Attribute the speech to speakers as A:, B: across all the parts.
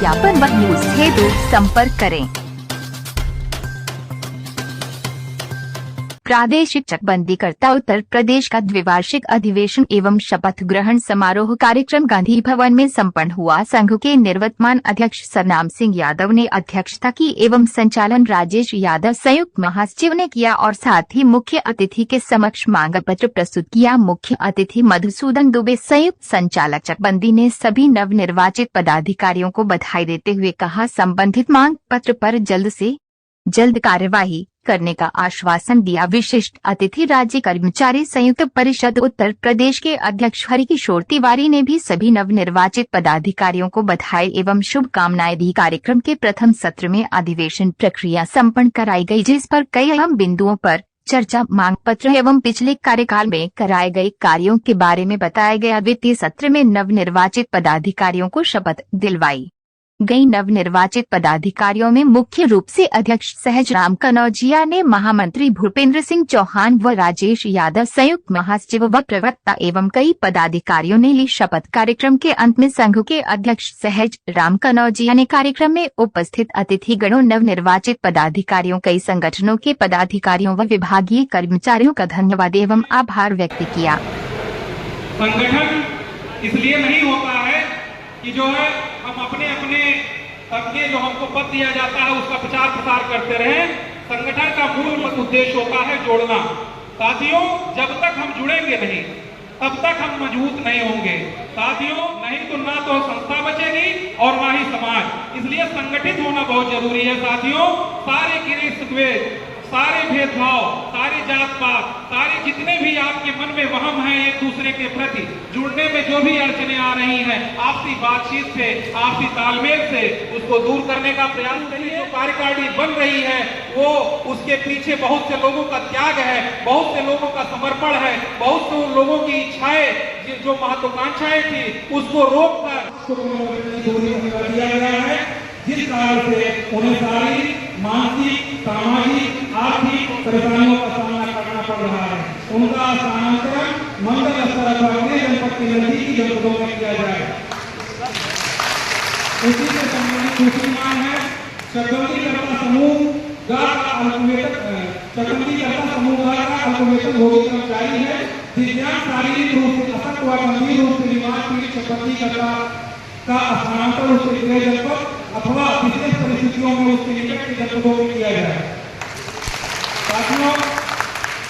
A: विज्ञापन व न्यूज हेतु संपर्क करें। प्रादेशिक चकबंदीकर्ता उत्तर प्रदेश का द्विवार्षिक अधिवेशन एवं शपथ ग्रहण समारोह कार्यक्रम गांधी भवन में संपन्न हुआ। संघ के निवर्तमान अध्यक्ष सरनाम सिंह यादव ने अध्यक्षता की एवं संचालन राजेश यादव संयुक्त महासचिव ने किया और साथ ही मुख्य अतिथि के समक्ष मांग पत्र प्रस्तुत किया। मुख्य अतिथि मधुसूदन दुबे संयुक्त संचालक चकबंदी ने सभी नवनिर्वाचित पदाधिकारियों को बधाई देते हुए कहा, संबंधित मांग पत्र पर जल्द से जल्द कार्यवाही करने का आश्वासन दिया। विशिष्ट अतिथि राज्य कर्मचारी संयुक्त परिषद उत्तर प्रदेश के अध्यक्ष हरिकिशोर तिवारी ने भी सभी नवनिर्वाचित पदाधिकारियों को बधाई एवं शुभकामनाएं दी। कार्यक्रम के प्रथम सत्र में अधिवेशन प्रक्रिया संपन्न कराई गई, जिस पर कई अहम बिंदुओं पर चर्चा, मांग पत्र एवं पिछले कार्यकाल में कराए गए कार्यों के बारे में बताया गया। द्वितीय सत्र में नवनिर्वाचित पदाधिकारियों को शपथ दिलवाई गई। नवनिर्वाचित पदाधिकारियों में मुख्य रूप से अध्यक्ष सहजराम कनौजिया ने, महामंत्री भूपेंद्र सिंह चौहान व राजेश यादव संयुक्त महासचिव व प्रवक्ता एवं कई पदाधिकारियों ने ली शपथ। कार्यक्रम के अंत में संघ के अध्यक्ष सहजराम कनौजिया ने कार्यक्रम में उपस्थित अतिथिगणों, नवनिर्वाचित पदाधिकारियों, कई संगठनों के पदाधिकारियों व विभागीय कर्मचारियों का धन्यवाद एवं आभार व्यक्त किया।
B: संगठन इसलिए नहीं होता है कि जो है हम अपने जो हमको पद दिया जाता है उसका प्रचार प्रसार करते रहें। संगठन का मूल उद्देश्य होता है जोड़ना। साथियों, जब तक हम जुड़ेंगे नहीं तब तक हम मजबूत नहीं होंगे। साथियों, नहीं तो ना तो संस्था बचेगी और ना ही समाज। इसलिए संगठित होना बहुत जरूरी है। साथियों, सारे गिरे सारे भेदभाव, सारे जात पात, सारे जितने भी आपके मन में वहम है एक दूसरे के प्रति, जुड़ने में जो भी अड़चने आ रही हैं, आपसी बातचीत से, आपसी तालमेल से उसको दूर करने का प्रयास करिए। जो कार्यकारिणी बन रही है वो उसके पीछे बहुत से लोगों का त्याग है, बहुत से लोगों का समर्पण है, बहुत से लोगों की इच्छाएं, जो महत्वाकांक्षाएं थी उसको रोककर दिया गया है, जिस कारण से उन्हें सारी मानसिक, सामाजिक, आर्थिक परेशानियों का सामना करना पड़ रहा है। उनका स्थानांतरण मंडल स्तर अथवा अपने जनपद के नजदीकी जनपदों में किया जाए। इसी से संबंधित दूसरी मांग है, चकबंदीकर्ता समूह का अल्पवेतन भोगी कर्मचारी है, दिव्यांग, शारीरिक रूप से अशक्त व गंभीर रूप से बीमार पीड़ित चकबंदीकर्ता का स्थानांतरण उसके गृह जनपद अथवा विशेष परिस्थितियों में उसके निकट के जनपदों में किया जाए। साथियों,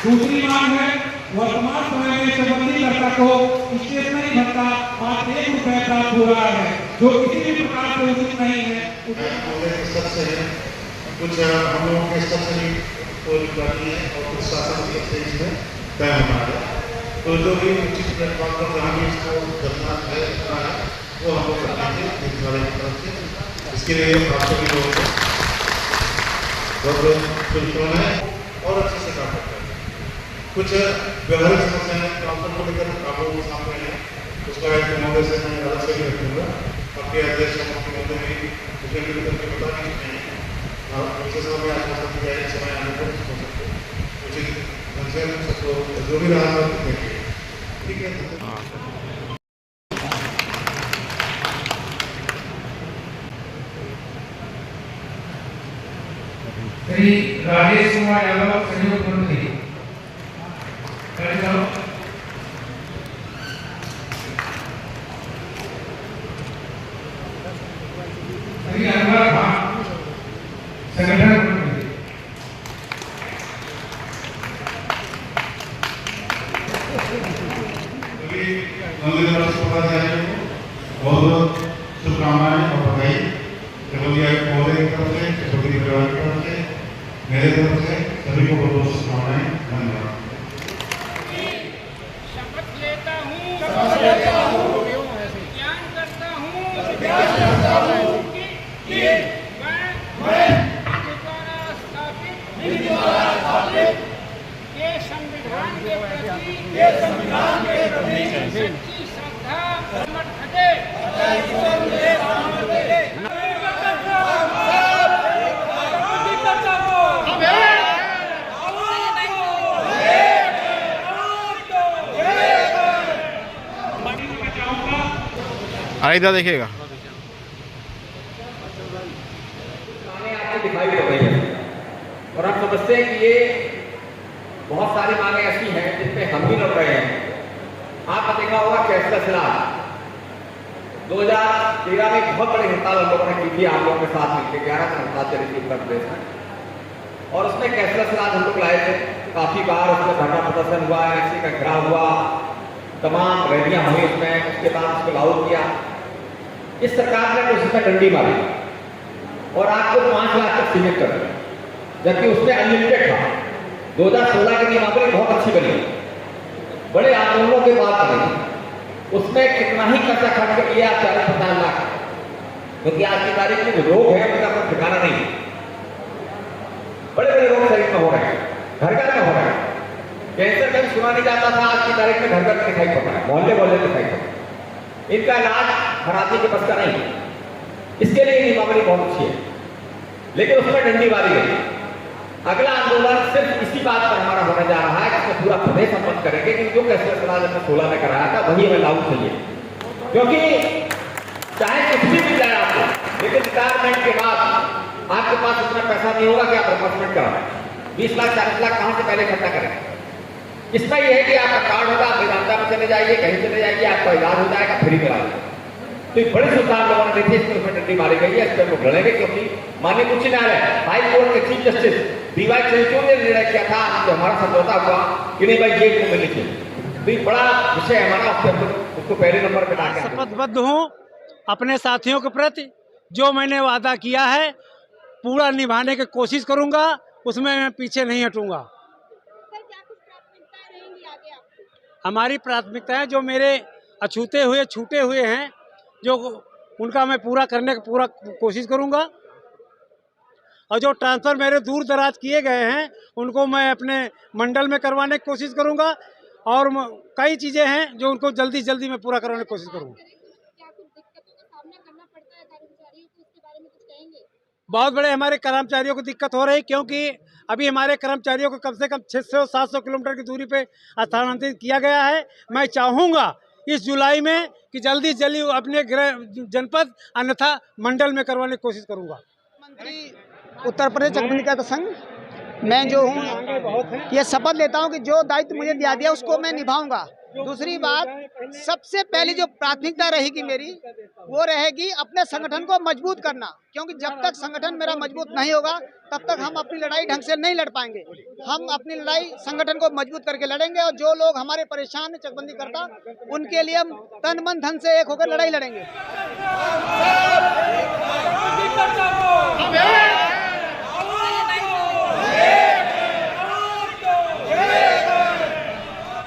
B: दूसरी मांग है, वर्तमान समय में चकबंदीकर्ता को स्टेशनरी भत्ता मात्र ₹1 प्राप्त हो रहा है, जो किसी भी प्रकार से उचित नहीं है।
C: कुछ हम लोगों के स्तर से और कुछ शासन के स्तर से तय होना है, तो जो भी उचित प्लेटफॉर्म पर जहाँ भी इसको करना है वो हम लोग करते हैं। इसके लिए आपको भी लोग है और अच्छे से काम करते हैं। कुछ व्यवहारिक समस्याएं ट्रांसफर को लेकर काबू सामने है, उसका एक मॉडल से मैं अलग से भी रखूँगा। आपके अध्यक्ष मुख्यमंत्री भी मुझे भी करके बता नहीं और उनसे समय आश्वासन दिया है, समय आने पर हो सकते उचित ढंग से सबको जो भी रहा है ठीक है।
D: श्री राजेश कुमार यादव संयुक्त मंत्री श्री अनवर खान संगठन मंत्री,
C: बहुत शुभकामनाएं और बधाई। महोदय की तरफ से, परिवार की तरफ से, मेरे तरफ से सभी को बहुत बहुत शुभकामनाएं। धन्यवाद।
E: शपथ लेता हूँ, ज्ञान करता हूँ कि मैं द्वारा स्थापित के संविधान के प्रति सच्ची श्रद्धा समर्थ है।
F: इधर देखिएगा। दिखाई पड़ रही है। और हम समझते हैं कि ये बहुत सारी मांगे ऐसी हैं जिनपे हम भी लड़ रहे हैं। आपने देखा होगा कैशलेस इलाज 2013 में बहुत बड़ी हड़ताल हम लोगों ने की थी, आप लोगों के साथ मिलकर 11 दिन हड़ताल चली थी उत्तर प्रदेश में, और उसमें कैशलेस इलाज हम लोग लाए थे। काफी बार उसमें धरना प्रदर्शन हुआ, एनएससी का घेराव हुआ, तमाम रैलियां हुई उसमें, उसके बाद उसको लागू किया। इस सरकार ने तो उसमें डंडी मारी और आपको 5 लाख तक सीमित कर दिया, जबकि उसमें अनलिमिटेड था। 2016 की नियमावली बहुत अच्छी बनी, बड़े आंदोलनों के बाद बनी, उसमें कितना ही खर्चा खर्च कर लिया, 40-50 लाख, क्योंकि आज की तारीख में जो रोग है उनका कोई ठिकाना नहीं है। बड़े बड़े रोग शरीर में हो रहे हैं, घर घर में हो रहे हैं। कैंसर का भी सुना नहीं जाता था, आज की तारीख में घर घर में दिखाई पड़ रहा है, मोहल्ले मोहल्ले दिखाई पड़ रहा है। इनका इलाज हर आदमी के बस का नहीं है, इसके लिए नियमावली बहुत अच्छी है, लेकिन उसमें डंडी मारी गई। अगला आंदोलन सिर्फ इसी बात पर हमारा होने जा रहा है कि इसमें पूरा प्रदेश हम बंद करेंगे कि जो कैशलेस इलाज हमने 16 में कराया था वही हमें लागू चाहिए। क्योंकि चाहे कुछ भी मिल जाए आपको, लेकिन रिटायरमेंट के बाद आपके पास उतना पैसा नहीं होगा कि आप रिप्लेसमेंट कराएं। 20 लाख 40 लाख कहां से पहले खर्चा करें। इसमें यह है कि आपका कार्ड होगा, आप वेदांता में चले जाइए, कहीं चले जाइए, आपका इलाज हो जाएगा, फ्री में इलाज। तो ये बड़ी सुधार लोगों ने देखी, इसमें डंडी मारी गई है, इस पर लोग लड़ेंगे। क्योंकि माननीय उच्च न्यायालय हाई कोर्ट के चीफ जस्टिस DY चंद्रचूड़ ने निर्णय किया था, जो हमारा समझौता हुआ कि नहीं भाई जेल को मिलनी चाहिए। तो ये बड़ा विषय हमारा, उसको पहले नंबर पे लाके
G: शपथबद्ध हूँ अपने साथियों के प्रति। जो मैंने वादा किया है पूरा निभाने की कोशिश करूंगा, उसमें मैं पीछे नहीं हटूंगा। हमारी प्राथमिकताएं जो मेरे अछूते छूटे हुए हैं, जो उनका मैं पूरा करने की पूरा कोशिश करूंगा। और जो ट्रांसफ़र मेरे दूर दराज किए गए हैं उनको मैं अपने मंडल में करवाने की कोशिश करूंगा। और कई चीज़ें हैं जो उनको जल्दी जल्दी मैं पूरा करवाने की कोशिश करूंगा। बहुत बड़े हमारे कर्मचारियों को दिक्कत हो रही, क्योंकि अभी हमारे कर्मचारियों को कम से कम 600-700 किलोमीटर की दूरी पे स्थानांतरित किया गया है। मैं चाहूँगा इस जुलाई में कि जल्दी से जल्दी अपने जनपद अन्यथा मंडल में करवाने की कोशिश करूँगा।
H: मंत्री उत्तर प्रदेश चकबंदी का संघ मैं जो हूँ ये शपथ लेता हूँ कि जो दायित्व मुझे दिया दिया उसको मैं निभाऊंगा। दूसरी बात, सबसे पहली जो प्राथमिकता रहेगी मेरी वो रहेगी अपने संगठन को मजबूत करना, क्योंकि जब तक संगठन मेरा मजबूत नहीं होगा तब तक हम अपनी लड़ाई ढंग से नहीं लड़ पाएंगे। हम अपनी लड़ाई संगठन को मजबूत करके लड़ेंगे और जो लोग हमारे परेशान है चकबंदी करता, उनके लिए हम तन मन धन से एक होकर लड़ाई लड़ेंगे।